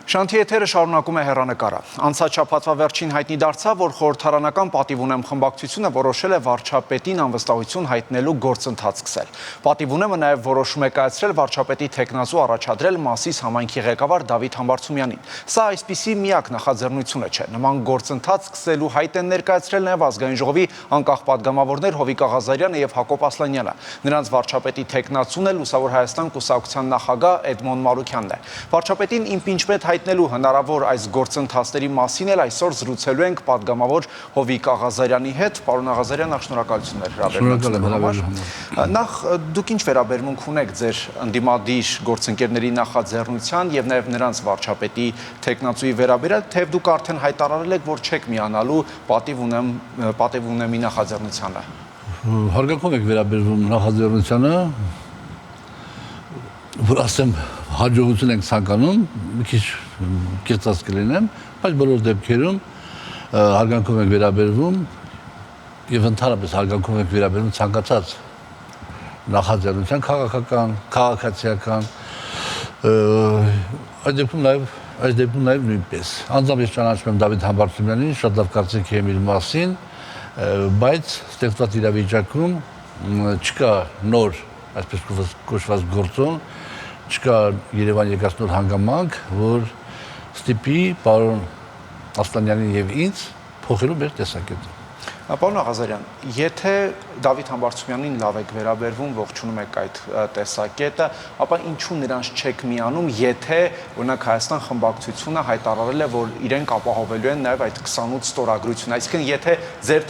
Շանթի եթերը շարունակում է հեռանկարը։ Անցած շաբաթվա վերջին հայտնի դարձավ, որ խորհրդարանական պատիվ ունեմ խմբակցությունը որոշել է վարչապետին անվստահություն հայտնելու գործընթաց սկսել։ Պատիվ ունեմը նաև որոշում է կայացրել վարչապետի թեկնածու առաջադրել Մասիս համայնքի ղեկավար Դավիթ Համբարձումյանին։ Սա այսպիսի միակ նախաձեռնությունը չէ։ Նման գործընթաց սկսելու հայտ են ներկայացրել նաև ազգային ժողովի անկախ պատգամավորներ Հովիկ Աղազարյանը եւ Հակոբ Ասլանյանը։ Նրանց վարչապետի թեկնածուն է Լուսավոր Հայաստան կուսակցության նախագահ Էդմոն Մարուքյանն է։ Վարչապետին իմպիչմենտ հայտնելու հնարավոր այս գործընթացների մասին էլ այսօր զրուցելու ենք պատգամավոր Հովիկ Աղազարյանի հետ։ Պարոն Աղազարյան, շնորհակալություններ հրավերության համար։ Նախ դուք ինչ վերաբերմունք ունեք ձեր ընդդիմադիր գործընկերների նախաձեռնության եւ նաեւ նրանց վարչապետի թեկնածուի վերաբերյալ, թեև դուք արդեն հայտարարել եք, որ չեք միանալու պատիվ ունեմի նախաձեռնությանը։ Հարգանքով եք վերաբերվում նախաձեռնությանը, որ ասեմ հաջողություն ենք ցանկանում, մի քիչ կեցած կլինեմ, բայց բոլոր դեպքերում հարգանքով ենք վերաբերվում եւ ընդհանրապես հարգանքով ենք վերաբերվում ցանկացած նախաձեռնության քաղաքական, քաղաքացիական, այդ դեպքում նաեւ նույնպես։ Անձամբ ես ճանաչում եմ Դավիթ Համբարձումյանին, շատ լավ կարծիք եմ իր մասին, բայց ստեղծված իրավիճակում չկա նոր, այսպես կոչված գործոն, չկա Երևան եկած նոր հանգամանք, որ ստիպի պարոն Ասլանյանին եւ ինձ փոխելու մեր տեսակետը։ Պարոն Աղազարյան, եթե Դավիթ Համբարձումյանին լավ եք վերաբերվում, ողջունում եք այդ տեսակետը, ապա ինչու նրանց չեք միանում, եթե օրինակ Հայաստան խմբակցությունը հայտարարել է, որ իրենք ապահովելու են նաև այդ 28 ստորագրությունը, այսինքն եթե ձեր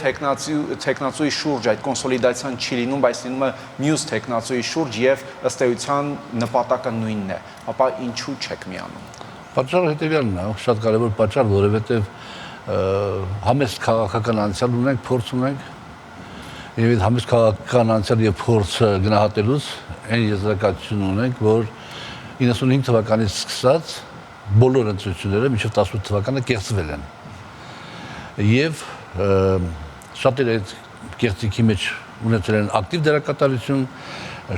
թեկնածուի շուրջ այդ կոնսոլիդացիան չի լինում, բայց լինում է մյուս թեկնածուի շուրջ եւ ըստ էության նպատակը նույնն է, ապա ինչու չեք միանում։ Պատճառը հետեւյալն է, շատ կարևոր պատճառ, որովհետեւ համեստ քաղաքական անցյալ ունենք, փորձ ունենք եւ այդ համեստ քաղաքական անցյալ եւ փորձը գնահատելուց այն եզրակացություն ունենք, որ 95 թվականից սկսած բոլոր ընտրությունները մինչեւ 18 թվականը կեղծվել են եւ շատերը այդ կեղծիքի մեջ ունեցել են ակտիվ դերակատարություն,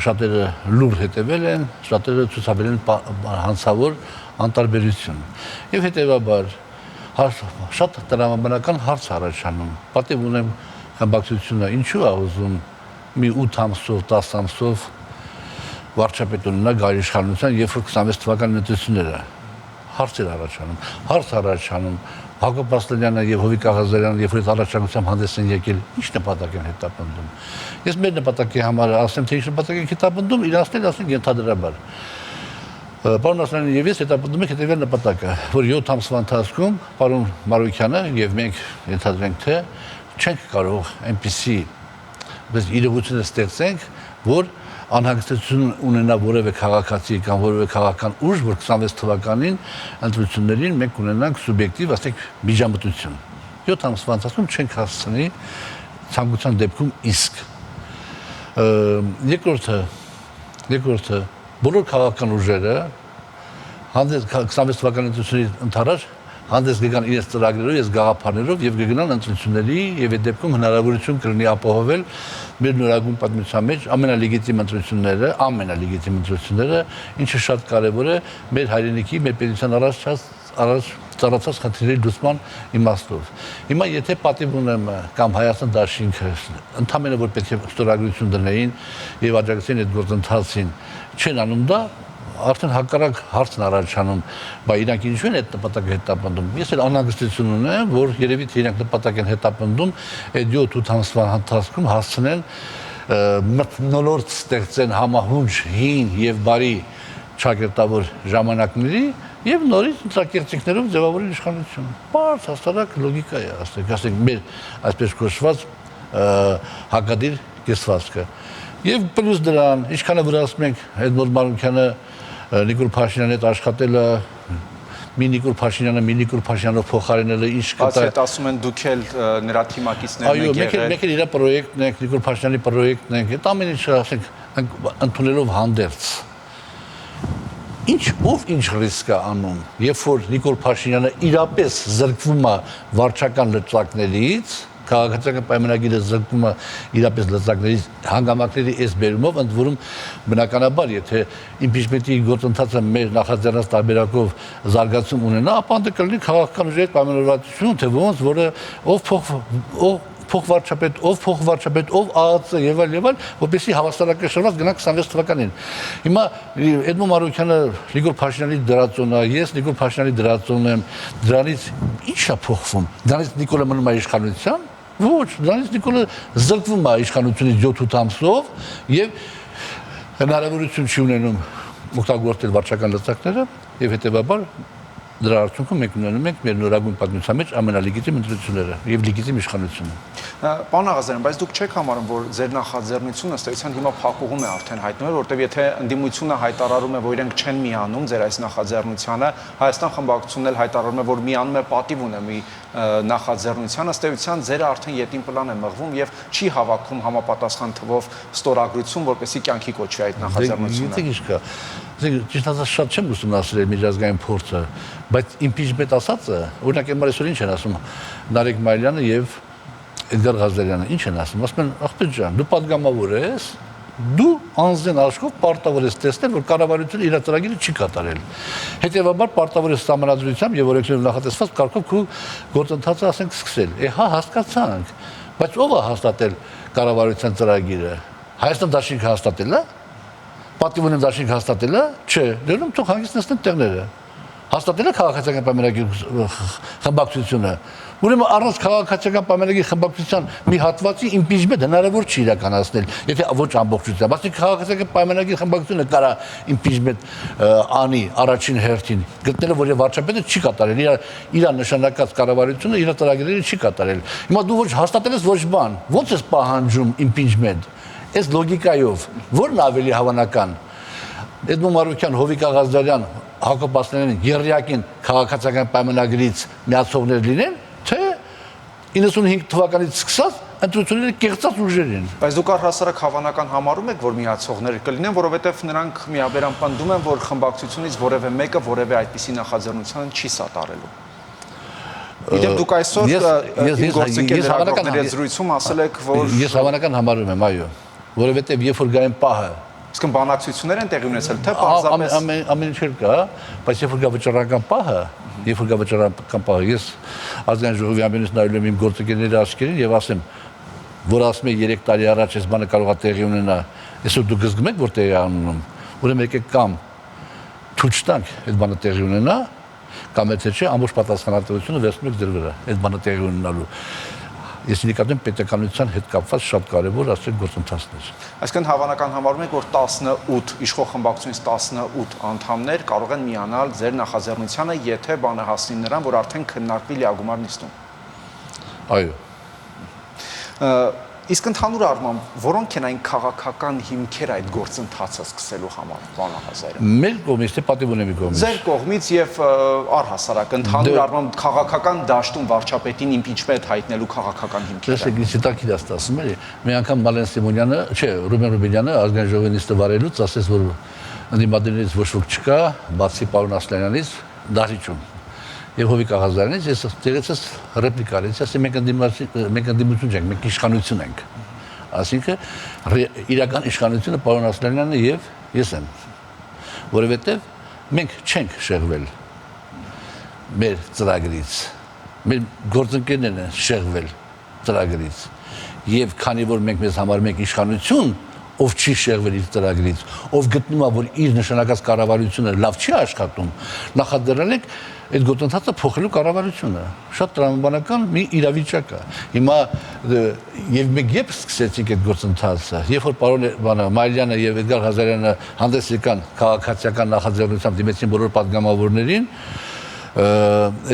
շատերը լուր հետևել են, շատերը ցուցաբերել են հանցավոր անտարբերություն եւ հետեւաբար շատ տրամաբանական հարց առաջանում։ Պատիվ ունեմ խմբակցությունը ինչու է ուզում մի 8 ամսով, 10 ամսով վարչապետ ունենա գայիշխանության, երբ որ 26 թվականի ընտրությունները հարցեր առաջանում։ Հակոբ Ասլանյանը եւ Հովիկ Աղազարյանը երբ որ առաջարկությամբ հանդես են եկել, ինչ նպատակ են հետապնդում։ Ես մեր նպատակի համար ասեմ, թե ինչ նպատակ են հետապնդում, իրացնել ասենք ենթադրաբար։ Պարոն Ասլանյանը եւ ես հետապնդում ենք հետեւյալ նպատակը, որ 7 ամսվա ընթացքում պարոն Մարուքյանը եւ մենք ենթադրենք, թե չենք կարող այնպիսի իրողություն ստեղծենք, որ անհանգստություն ունենա որևէ քաղաքացի կամ որևէ քաղաքական ուժ, որ 26 թվականին ընտրություններին մենք ունենանք սուբյեկտիվ, ասենք, միջամտություն։ 7 ամսվա ընթացքում չենք հասցնի ցանկության դեպքում իսկ։ Երկրորդը բոլոր քաղաքական ուժերը հանդես 26 թվականի ընտրությունների ընթരാճ հանդես գան իրենց ծրագրերով, ես գաղափարներով եւ գնան ընտրությունների եւ այդ դեպքում հնարավորություն կլինի ապահովել մեր նորագույն պատմության մեջ ամենալեգիտիմ ընտրությունները, ինչը շատ կարեւոր է մեր հայրենիքի, մեր պետության առաջ ծառացած խնդիրների լուծման իմաստով։ Հիմա եթե պատիվ ունեմ կամ Հայաստան դաշինքը ընդհանրապես որ պետք է ստորագրություն դնեին եւ աջակցեն այդ գործընթացին չեն անում դա, արդեն հակառակ հարցն առաջանում, բայց իրանք ինչու են այդ նպատակը հետապնդում։ Ես էլ անհանգստություն ունեմ, որ երևի թե իրանք նպատակ են հետապնդում այդ 7-8 ամսվա ընթացքում հասցնեն մթնոլորտ ստեղծեն համահունչ հին եւ բարի ճակերտավոր ժամանակների եւ նորից ընտրակերտիկներով ձևավորել իշխանություն։ Բարձ հաստատակ լոգիկա է, ասենք մեր այսպես կոչված հակադիր կեսվածքը։ Եվ պլյուս դրան, ինչքան է որ ասում ենք Էդմոն Մարուքյանը Նիկոլ Փաշինյանի հետ աշխատելը, մի Նիկոլ Փաշինյանով փոխարինելը ինչ կտա։ Այդ ասում են դուք էլ նրա թիմակիցներն եք եղել։ Այո, մեկ էլ իր պրոյեկտն է, Նիկոլ Փաշինյանի պրոյեկտն է, այդ ամեն ինչը ասենք ընդունելով հանդերձ։ ով ինչ ռիսկ է անում, երբ որ Նիկոլ Փաշինյանը իրապես զրկվում է վարչական լծակներից, քաղաքացիական պայմանագիրը զրկվում է իրապես լծակներից հանգամանքների այս բերումով, ընդ որում բնականաբար, եթե իմպիչմենտի գործընթացը մեր նախաձեռնած տարբերակով զարգացում ունենա, ապա դա կլինի քաղաքական ուժերի պայմանավորվածություն, թե ոնց, որը ով փոխվարչապետ, ով ԱԱՑ եւ այլ, որպեսզի հավասարակշռված գնա 26 թվականին։ Հիմա Էդմոն Մարուկյանը Նիկոլ Փաշինյանի դրածոն է, ես Նիկոլ Փաշինյանի դրածոն եմ, դրանից ի՞նչ է փոխվում։ Դրանից Նիկոլը մնում է իշխանության։ Ոչ, դրանից Նիկոլը զրկվում է իշխանությունից 7-8 ամսով եւ հնարավորություն չի ունենում օգտագործել վարչական լծակները եւ հետեւաբար դրա արդյունքում մենք ունենում ենք մեր նորագույն պատմության մեջ ամենալեգիտիմ ընտրությունները եւ լեգիտիմ իշխանությունը։ Պարոն Աղազարյան, բայց դուք չեք համարում, որ ձեր նախաձեռնությունը ըստ էության հիմա փակուղում է արդեն հայտնվել, որտեղ եթե ընդդիմությունը հայտարարում է, որ իրենք չեն միանում ձեր այս նախաձեռնությանը, Հայաստան խմբակցությունն էլ հայտարարում է, որ միանում է պատիվ ունի մի նախաձեռնությանը, ըստ էության ձերը արդեն ետին պլան է մղվում եւ չի հավաքում համապատասխան թվով ստորագրություն, որպեսզի կյանքի կոչվի այդ նախաձեռնությունը։ Ճիշտ ասած շատ չեմ ուսումնասիրել միջազգային փորձը, բայց impeachment ասածը, օրինակ εμար այսօր ինչ են ասում Նարեկ Մայլյանը եւ Էդգար Ղազարյանը, ինչ են ասում, ասում են աղբետ ջան, դու պատգամավոր ես, դու անձնեն աշխով պարտավոր ես տեսնել, որ կառավարությունը իր ծրագիրը չի կատարել։ Հետևաբար պարտավոր ես համանadrությամբ եւ օրենքներով նախատեսված կարգով քո գործընթացը ասենք սկսել։ Հա, հասկացանք, բայց ով է հաստատել կառավարության ծրագիրը։ Հայաստան դաշինքը հաստատել է։ Պատիվ ունեմ դաշինք հաստատել է։ Չէ, դեռ թող հանգիստ նստեն տեղները։ Հաստատել է քաղաքացիական պայմանագիր խմբակցությունը։ Ուրեմն առանց քաղաքացիական պայմանագիր խմբակցության մի հատվածի impeachment հնարավոր չի իրականացնել, եթե ոչ ամբողջությամբ։ Բացի քաղաքացիական պայմանագիր խմբակցությունը կարա impeachment անի առաջին հերթին, գտնելով որ վարչապետը չի կատարել, իր նշանակած կառավարությունը իր ծրագրերը չի կատարել։ Հիմա դու ոչ հաստատել ես ոչ բան, ո՞նց ես պահանջում impeachment։ Այս լոգիկայով ո՞րն ավելի հավանական։ Էդմոն Մարուկյան, Հովիկ Աղազարյան, Հակոբ Ասլանյանին երրյակին քաղաքացիական պայմանագրից միացողներ լինեն, թե 95 թվականից սկսած ընտրությունները կեղծած ուժեր են։ Բայց դուք առհասարակ հավանական համարում եք, որ միացողներ կլինեն, որովհետև նրանք միաբերան պնդում են, որ խմբակցությունից որևէ մեկը որևէ այդպիսի նախաձեռնության չի սատարելու։ Իդեպ դուք այսօր գործընկեր լրագրողների զրույցում ասել եք, որ ես հավանական համարում եմ, այո, որովհետև երբ որ գային պահը իսկ բանակցություններ են տեղի ունեցել, թե պարզապես ամեն ինչ կա, բայց երբ որ գա վճռական պահը, ես ազգային ժողովի ամենից նայում եմ իմ գործընկերների աչքերին եւ ասեմ, որ ասում եմ 3 տարի առաջ այս բանը կարող է տեղի ունենա, այսօր դուք զգում եք, որ տեղի ունենում, ուրեմն եկեք կամ ցույց տանք այդ բանը տեղի ունենա, կամ եթե չէ, ամբողջ պատասխանատվությունը վերցնում եք ձեր վրա, այդ բանը տեղի ունենալու։ Ես նկատում եմ պետականության հետ կապված շատ կարևոր ասենք գործընթացներ։ Այսինքն հավանական համարում եք, որ 18 իշխող խմբակցությունից 18 անդամներ կարող են միանալ ձեր նախաձեռնությանը, եթե բանը հասնի նրան, որ արդեն քննարկվի լիագումար նիստում։ Այո։ Իսկ ընդհանուր առմամբ որոնք են այն քաղաքական հիմքերը այդ գործընթացը սկսելու համար, պարոն Աղազարյան։ Մեր կողմից թե պատիվ ունեմի կողմից։ Ձեր կողմից եւ առհասարակ ընդհանուր առմամբ քաղաքական դաշտում վարչապետին իմպիչմենտ հայտնելու քաղաքական հիմքերը։ Տեսեք, ինչ տակիդ ասում էլի։ Մի անգամ Մալեն Սիմոնյանը, չէ, Ռուբեն Ռուբինյանը ազգային ժողովի նիստը վարելուց ասեց, որ ընդդիմադիրներից ոչ ոք չկա, բացի պարոն Ասլանյանից դահլիճում։ Եվ Հովիկ Աղազարյանից ես դերեցս ռեպլիկա արեցի, ասի մենք ընդդիմություն չենք, մենք իշխանություն ենք։ Այսինքն իրական իշխանությունը պարոն Ասլանյանը եւ ես եմ, որովհետեւ մենք չենք շեղվել մեր ծրագրից, մեր գործընկերներն են շեղվել ծրագրից եւ քանի որ մենք մեզ համարում ենք իշխանություն, ով չի շեղվել իր ծրագրից, ով գտնում է, որ իր նշանակած կառավարությունը լավ չի աշխատում, նախաձեռնել ենք այդ գործընթացը փոխելու կառավարությունը։ Շատ տրամաբանական մի իրավիճակ է։ Հիմա եւ մենք երբ սկսեցինք այդ գործընթացը, երբ որ պարոն Մայլյանը եւ Էդգար Ղազարյանը հանդես եկան քաղաքացիական նախաձեռնությամբ դիմեցին բոլոր պատգամավորներին,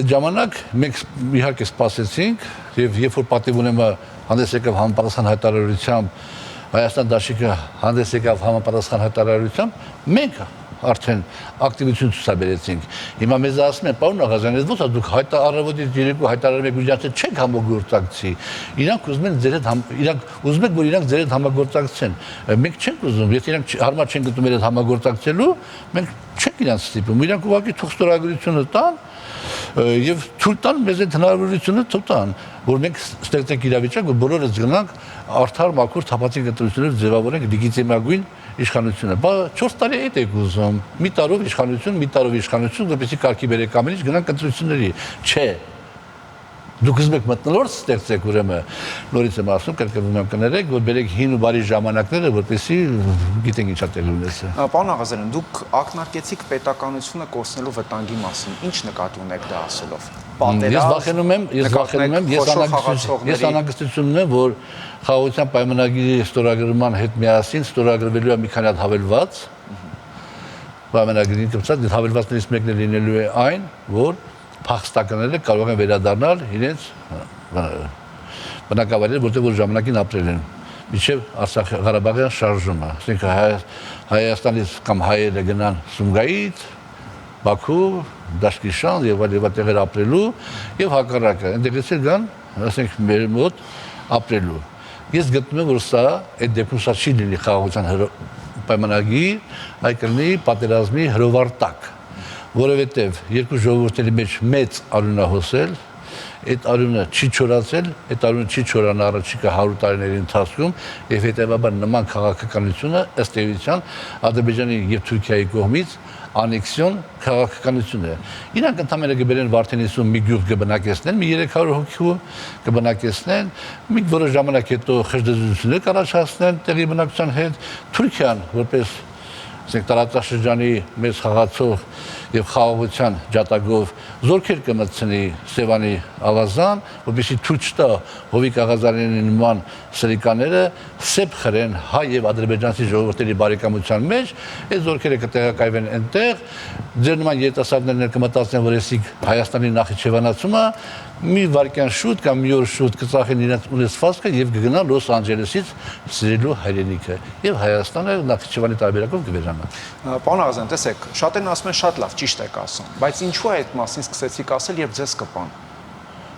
այդ ժամանակ մենք իհարկե սպասեցինք եւ երբ որ պատիվ ունեմը հանդես եկավ համապատասխան հայտարարությամբ Հայաստան դաշինքը հանդես եկավ համապատասխան հայտարարությամբ, մենք արդեն ակտիվություն ցուցաբերեցինք։ Հիմա մեզ ասում են, պարոն Աղազյան, ո՞նց է դուք առավոտից երեկո հայտարարում եք միջազգային չեք համագործակցի։ Իրանք ուզում են ձեր հետ իրանք ուզում եք որ իրանք ձեր հետ համագործակցեն։ Մենք չենք ուզում, եթե իրանք հարմար չեն գտնում մեր հետ համագործակցելու, մենք չենք իրանք ստիպում։ Իրանք ուղղակի թող ստորագրությունը տան եւ թույլ տան մեզ այդ հնարավորությունը թող տան, որ մենք ստեղծենք իրավիճակ, որ բոլորս գնանք արդար մաքուր թափանցիկ ընտրություններ ձևավորենք լեգիտիմագույն իշխանությունը։ Բա 4 տարի այդ եք ուզում։ Մի տարով իշխանություն, որպեսզի կարգի բերեք ամեն ինչ գնանք ընտրությունների։ Չէ։ Դուք ուզում եք մթնոլորտ ստեղծեք ուրեմն նորից եմ ասում կրկնում եմ կներեք որ բերեք հին ու բարի ժամանակները որպեսզի գիտենք ինչա տեղի ունեցել։ Պարոն Աղազյան, դուք ակնարկեցիք պետականությունը կորցնելու վտանգի մասին։ Ինչ նկատի ունեք դա ասելով։ Ես անհանգստություն ունեմ, որ խաղաղության պայմանագրի ստորագրման հետ միասին ստորագրվելու է մի քանի հատ հավելված պայմանագրին կապված հավելվածներից մեկն է լինելու է այն, որ փախստականները կարող են վերադառնալ իրենց բնակավայրերը, որտեղ որ ժամանակին ապրել են, մինչև Ղարաբաղյան շարժումը, ասենք Հայաստանից կամ հայերը գնան Սումգայիթ, Բաքու, Դաշկիշան եւ այլ տեղեր ապրելու եւ հակառակը, այնտեղից գան, ասենք մեր մոտ ապրելու։ Ես գտնում եմ, որ սա այդ դեպքում սա չի լինի խաղաղության պայմանագրի, այլ կլինի պատերազմի հրովարտակ։ Որովհետև երկու ժողովուրդների մեջ մեծ արյուն է հոսել, այդ արյունը չի չորացել, այդ արյունը չի չորանա առաջիկա 100 տարիների ընթացքում եւ հետեւաբար նման քաղաքականությունը ըստ էության Ադրբեջանի եւ Թուրքիայի կողմից անեքսիոն քաղաքականություն է։ Իրանք ընդհանրապես կբերեն Վարդենիսում մի գյուղ կբնակեցնեն, մի 300 հոգու կբնակեցնեն, մի որոշ ժամանակ հետո խժդեզություններ կառաջացնեն տեղի բնակչության հետ, Թուրքիան որպես տարածաշրջանի մեծ խաղացող եւ խաղաղության ջատագով զորքեր կմտցնի Սևանի ավազան, որպեսզի ցույց տա Հովիկ Աղազարյանի նման սրիկաները սեփ խրեն հայ եւ ադրբեջանցի ժողովրդերի բարեկամության մեջ, այդ զորքերը կտեղակայվեն այնտեղ, ձեր նման երիտասարդներն կմտածեն, որ էսիկ Հայաստանի նախիջևանացումը մի վարքյան շուտ կամ մի օր շուտ կծախեն իրենց ունեցվածքը եւ կգնան Լոս Անջելեսից սիրելու հայրենիքը եւ Հայաստանը Նախիջևանի տարբերակով կվերանա։ Պարոն Աղազյան, տեսեք, շատերն ասում են շատ լավ, ճիշտ եք ասում, բայց ինչու է այդ մասին սկսեցիք ասել եւ ձեզ կպան։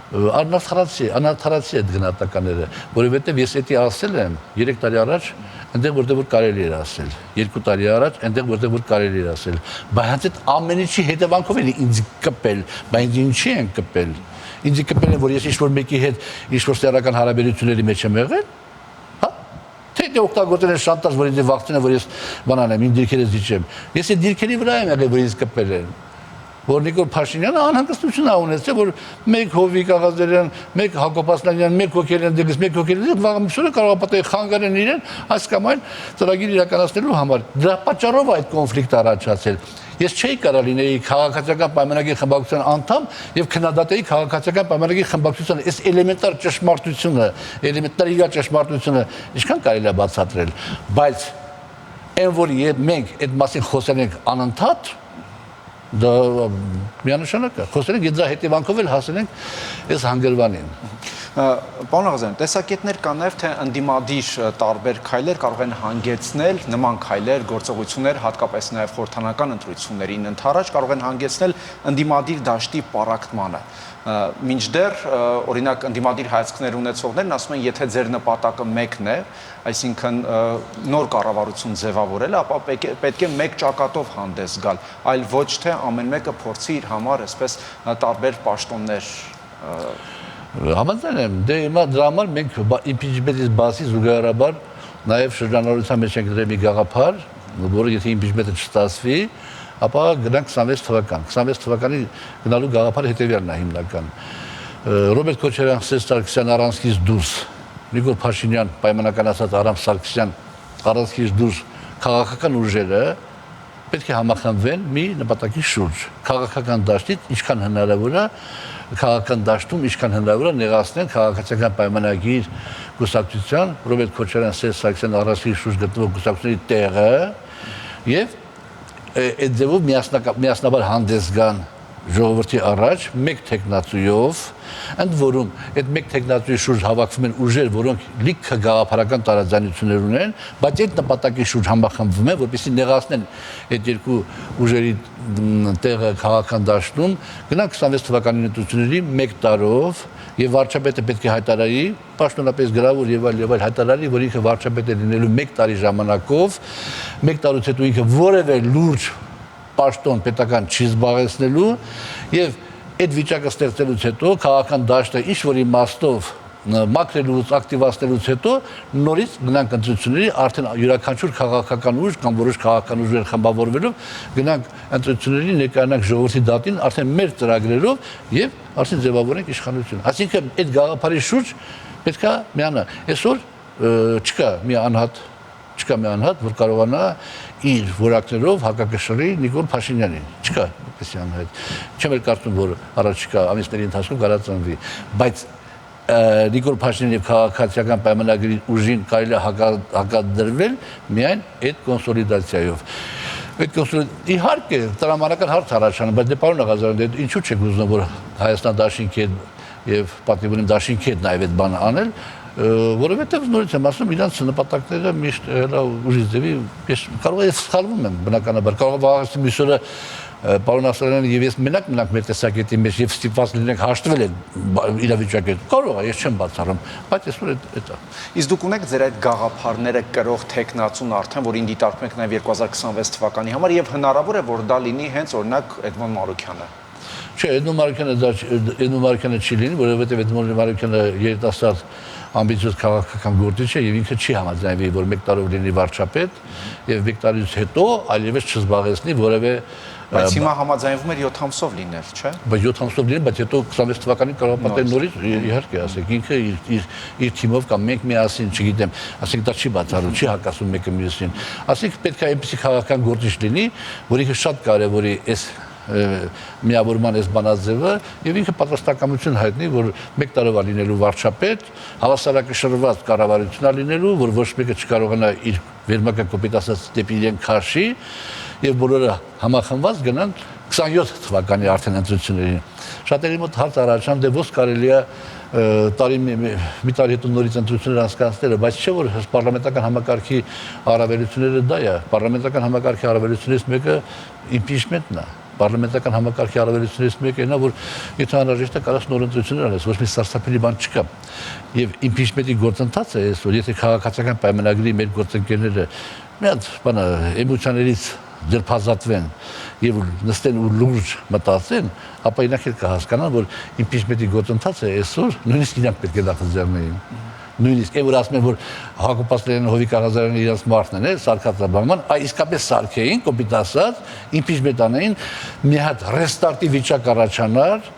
Անարդարացի այդ գնահատականները, որովհետեւ ես էդի ասել եմ 3 տարի առաջ, այնտեղ որտեղ որ կարելի էր ասել, 2 տարի առաջ, այնտեղ որտեղ որ կարելի էր ասել, բայց այդ ամեն ինչի հետևանքով են ինձ կպել, բայց ինչի են կպել։ Ինձ կպել են, որ ես ինչ-որ մեկի հետ ինչ-որ սեռական հարաբերությունների մեջ եմ եղել, հա? Թե օգտագործել են շանտաժ, որ ինձ վախցնեն, որ ես բանան եմ, իմ դիրքերը զիջեմ։ Ես այդ դիրքերի վրա եմ եղել, որ ինձ կպել են։ Որ Նիկոլ Փաշինյանը անհանգստություն ա ունեցել, որ մեկ Հովիկ Աղազարյան, մեկ Հակոբ Ասլանյան, մեկ հոգել են դեպս, մեկ հոգել են, վաղամիսուրը կարող է պատահի խանգարեն իրեն այս կամ այն ծրագիր իրականացնելու համար։ Դրա պատճառով այդ կոնֆլիկտը առաջացել։ Ես չէի կարող լինեի քաղաքացիական պայմանագրի խմբակցության անդամ եւ քննադատեի քաղաքացիական պայմանագրի խմբակցության այս էլեմենտար ճշմարտությունը, էլեմենտար իգա ճշմարտությունը ինչքան կարելի է բացատրել, բայց այն որ մենք այդ մասին խոսել ենք անընդհատ դա միանշանակ է, խոսել ենք դրա հետևանքով էլ հասել ենք այս հանգրվանին։ Պարոն Աղազյան, տեսակետներ կան նաև թե ընդդիմադիր տարբեր քայլեր կարող են հանգեցնել նման քայլեր, գործողություններ, հատկապես նաև խորհրդանական ընտրություններին ընդառաջ կարող են հանգեցնել ընդդիմադիր դաշտի պառակտմանը։ Մինչդեռ օրինակ ընդդիմադիր հայացքներ ունեցողներն ասում են, եթե ձեր նպատակը մեկն է, այսինքն նոր կառավարություն ձևավորելը, ապա պետք է մեկ ճակատով հանդես գալ, այլ ոչ թե ամեն մեկը փորձի իր համար այսպես տարբեր պաշտոններ Համաձայն եմ, դե հիմա դրա համար մենք իմպիչմենտից բացի զուգահեռաբար նաև շրջանառության մեջ ենք դրել մի գաղափար, որը եթե իմպիչմենտը չստացվի, ապա գնանք 26 թվական։ 26 թվականի գնալու գաղափարը հետևյալն է հիմնական։ Ռոբերտ Քոչարյան, Սերժ Սարգսյան առանցքից դուրս, Նիկոլ Փաշինյան, պայմանական ասած Արամ Սարգսյան առանցքից դուրս քաղաքական ուժերը պետք է համախմբվեն մի նպատակի շուրջ։ Քաղաքական դաշտից ինչքան հնարավոր է քաղաքական դաշտում ինչքան հնարավոր է նեղացնել քաղաքացիական պայմանագիր կուսակցության Ռոբերտ Քոչարյան, Սերժ Սարգսյան առանցքի շուրջ գտնվող կուսակցությունների տեղը եւ այդ ձևով միասնաբար հանդես գան ժողովրդի առաջ մեկ տեխնացիով, ընդ որում այդ մեկ տեխնացիի շուրջ հավաքվում են ուժեր, որոնք լիքը գաղափարական տարաձայնություններ ունեն, բայց այդ նպատակի շուրջ համախմբվում են, որպեսզի նեղացնեն այդ երկու ուժերի տեղը քաղաքական դաշտում, գնանք 26 թվականի ընտրությունների 1 տարով եւ վարչապետը պետք է հայտարարի, պաշտոնապես գրավոր եւ այլ հայտարարի, որ ինքը վարչապետ է լինելու 1 տարի ժամանակով, 1 տարուց հետո ինքը որևէ լուրջ պաշտոն պետական չի զբաղեցնելու եւ այդ վիճակը ստեղծելուց հետո քաղաքական դաշտը ինչ որ իմաստով մակրելուց, ակտիվացնելուց հետո նորից գնանք ընտրությունների, արդեն յուրաքանչյուր քաղաքական ուժ կամ որոշ քաղաքական ուժեր խմբավորվելով գնանք ընտրությունների, ներկայանանք ժողովրդի դատին արդեն մեր ծրագրերով եւ արդեն ձևավորենք իշխանություն։ Այսինքն այդ գաղափարի շուրջ պետք է միանա։ Այսօր չկա մի անհատ, որ կարողանա իր որակներով հակակշռի Նիկոլ Փաշինյանին։ Չկա այդպես անհատ։ Չեմ կարծում, որ առաջիկա ամիսների ընթացքում կարա ծնվի, բայց Նիկոլ Փաշինյանի եւ քաղաքացիական պայմանագրի ուժին կարելի է հակադրվել միայն այդ կոնսոլիդացիայով։ Իհարկե, տրամաբանական հարց առաջանում, բայց դե պարոն Ղազարյան, ինչու՞ չեք ուզում, որ Հայաստան դաշինքի եւ պատիվունի դաշինքի հետ նաեւ այդ բանը անել, որովհետեւ նորից եմ ասում, իրանց նպատակները միշտ ուժի ձևի, ես կարող եմ սխալվում եմ, բնականաբար, կարող եմ վաղացի միսորը պարոն Ասլանյանը եւ ես մենակ մեր տեսակետի մեջ եւ ստիպված լինենք հաշտվել այդ իրավիճակը։ Կարող է, ես չեմ բացառում, բայց այսօր այդ է։ Իսկ դուք ունեք ձեր այդ գաղափարները կրող տեխնացուն արդեն, որին դիտարկում եք նաեւ 2026 թվականի համար եւ հնարավոր է որ դա լինի հենց օրինակ Էդմոն Մարուքյանը։ Չէ, Էդմոն Մարուքյանը չի լինի, որովհետեւ Էդմոն Մարուքյանը երիտասարդ ամբիցիոզ քաղաքական գործիչ է եւ ինքը չի համաձայնվի, որ 1 տարով լինի վարչապետ եւ 1 տարուց հետո այլևս չզբաղեցնի որևէ Բայց հիմա համաձայնվում էր 7 ամսով լինել, չէ՞։ Բայց 7 ամսով լինել, բայց հետո 26 թվականին կարող է պատել նորից, իհարկե, ասեք, ինքը իր թիմով կամ մենք միասին, չգիտեմ, ասենք դա չի բացառում, չի հակասում մեկը մյուսին։ Ասենք պետք է այնպեսի քաղաքական գործիչ լինի, որ ինքը շատ կարևորի այս միավորման այս բանաձևը եւ ինքը պատրաստակամություն հայտնի, որ 1 տարով լինելու վարչապետ, հավասարակշռված կառավարություն լինելու, որ ոչ մեկը չկարողանա իր վերմակը կոպիտ ասած դեպի իրեն քաշի եւ բոլորը համախմբված գնան 27 թվականի արդեն ընտրություններին։ Շատերի մոտ հարց առաջանում, դե ո՞ս կարելի է մի տարի հետո նորից ընտրություններ անցկացնել, բայց չէ որ պարլամենտական համակարգի առավելությունները դա է։ Պարլամենտական համակարգի առավելություններից մեկը իմպիչմենտն է։ Պարլամենտական համակարգի առավելություններից մեկը նա, որ եթե անհրաժեշտ է կարաս նոր ընտրություններ անես, ոչ մի սարսափելի բան չկա։ Եվ իմպիչմենտի գործընթացը այսօր, եթե քաղաքացիական պայմանագրի մեր գործընկերները մի հատ բանը էմոցիաներից ձերբազատվեն եւ նստեն ու լուրջ մտածեն, ապա իրանք էլ կհասկանան, որ իմպիչմենտի գործընթացը այսօր նույնիսկ իրանք պետք է նախաձեռնեին։ Նույնիսկ որ ասում են, որ Հակոբ Ասլանյանը, Հովիկ Աղազարյանը իրենց մարդն են, սարկածաբանման, իսկապես սարքեին, կոպիտ ասած, իմպիչմենտ անեին, մի հատ ռեստարտի վիճակ առաջանար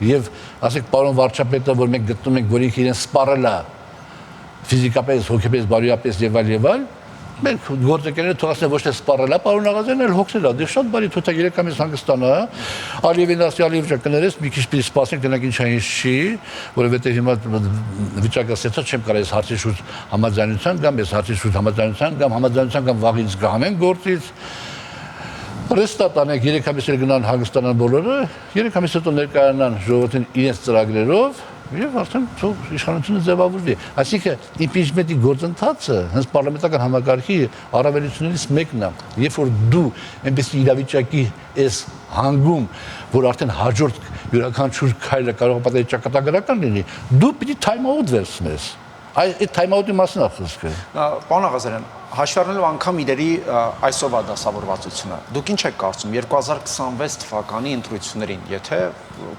եւ ասեք պարոն վարչապետը, որ մենք գտնում ենք, որ ինքը իրեն սպառել է ֆիզիկապես, հոգեպես, բարոյապես եւ այլ, մենք գործընկերները թողացնեն ոչ թե սպառել է, պարոն Աղազարյանն էլ հոգնել է, դե շատ բարի թույթա 3 ամիս հանգստանա, Ալիևին ասի Ալիև ջան կներես, մի քիչ պիտի սպասենք, դրանք ինչ այն չի, որովհետեւ հիմա վիճակը ասեցա չեմ կարող այս հարցի շուրջ համաձայնության կամ այս հարցի շուրջ համաձայնության կամ վաղից գանեն գործից։ Ռեստարտ անենք 3 ամիս էլ գնան հանգստանան բոլորը, 3 ամիս հետո ներկայանան ժողովրդին իրենց ծրագրերով եւ արդեն իշխանությունը ձևավորվի։ Այսինքն իմպիչմենտի գործընթացը հենց պարլամենտական համակարգի առավելություններից մեկն է, երբ որ դու այնպեսի իրավիճակի ես հանգում, որ արդեն հաջորդ յուրաքանչյուր քայլը կարող է պատահի ճակատագրական լինի, դու պիտի time out վերցնես։ Այդ time out-ի մասին է խոսքը։ Պարոն Աղազարյան, հաշվի առնելով անգամ իրերի այսօրվա դասավորվածությունը, դուք ինչ եք կարծում 2026 թվականի ընտրություններին, եթե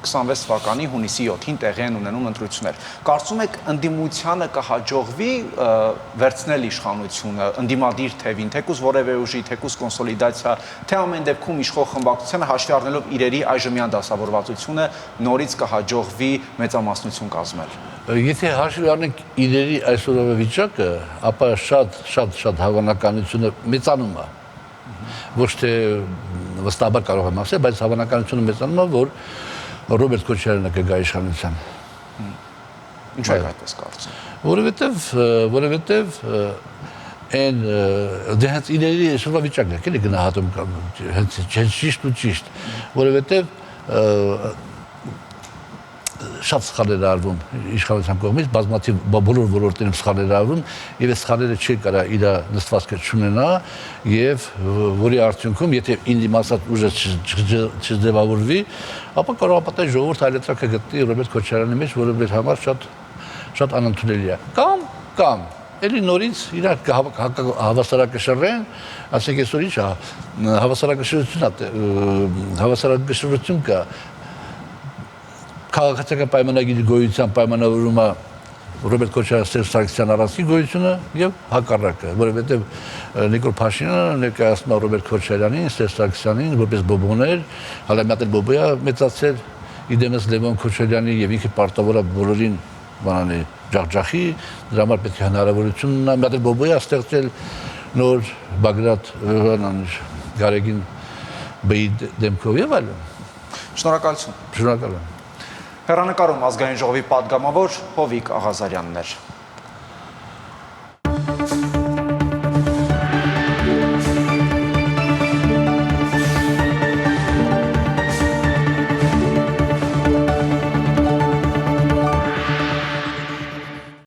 26 թվականի հունիսի 7-ին տեղի են ունենում ընտրություններ, կարծում եք ընդդիմությանը կհաջողվի վերցնել իշխանությունը ընդդիմադիր թևին, թեկուզ որևէ ուժի, թեկուզ կոնսոլիդացիա, թե ամեն դեպքում իշխող խմբակցությանը հաշվի առնելով իրերի այժմյան դասավորվածությունը նորից կհաջողվի մեծամասնություն կազմել։ Եթե հաշվի առնենք իրերի այսօրվա վիճակը, ապա շատ հավանականությունը մեծանում է։ Ոչ թե վստահաբար կարող եմ ասել, բայց հավանականությունը մեծանում է, որ Ռոբերտ Քոչարյանը կգա իշխանության։ Ինչու եք այդպես կարծում։ Որովհետև այն դե հենց իրերի այսօրվա վիճակն է, էլի գնահատում հենց ճիշտ ու ճիշտ, որովհետև շատ սխալներ արվում իշխանության կողմից, բազմաթիվ բոլոր ոլորտներում սխալներ արվում, եւ այս սխալները չի կարա իր նստվածքը չունենա եւ որի արդյունքում եթե ինդիմացած ուժը չձևավորվի, ապա կարող է պատահի ժողովուրդ այլընտրանք գտնի Ռոբերտ Քոչարյանի մեջ, որը մեր համար շատ անընդունելի է։ Կամ էլի նորից իրար հավասարակշռեն, ասենք այսօր ինչ է, հավասարակշռություն կա քաղաքացիական պայմանագիրի գոյության պայմանավորումը Ռոբերտ Քոչարյանի Սերժ Սարգսյանի առանցքի գոյությունը եւ հակառակը, որովհետեւ Նիկոլ Փաշինյանը ներկայացնում է Ռոբերտ Քոչարյանին, Սերժ Սարգսյանին որպես բոբոներ, հələ մի հատ բոբոյա մեծացել, իդեմս Լևոն Քոչարյանի եւ ինքը պարտավոր է բոլորին բանանի ջախջախի, դրա համար պետք է հնարավորություն ունենա մի հատ բոբոյա ստեղծել նոր Բագրատ Գարեգին բեի դեմքով եւ այլն։ Շնորհակալություն։ Շնորհակալ եմ։ Հեռանկարում ազգային ժողովի պատգամավոր Հովիկ Աղազարյանն էր։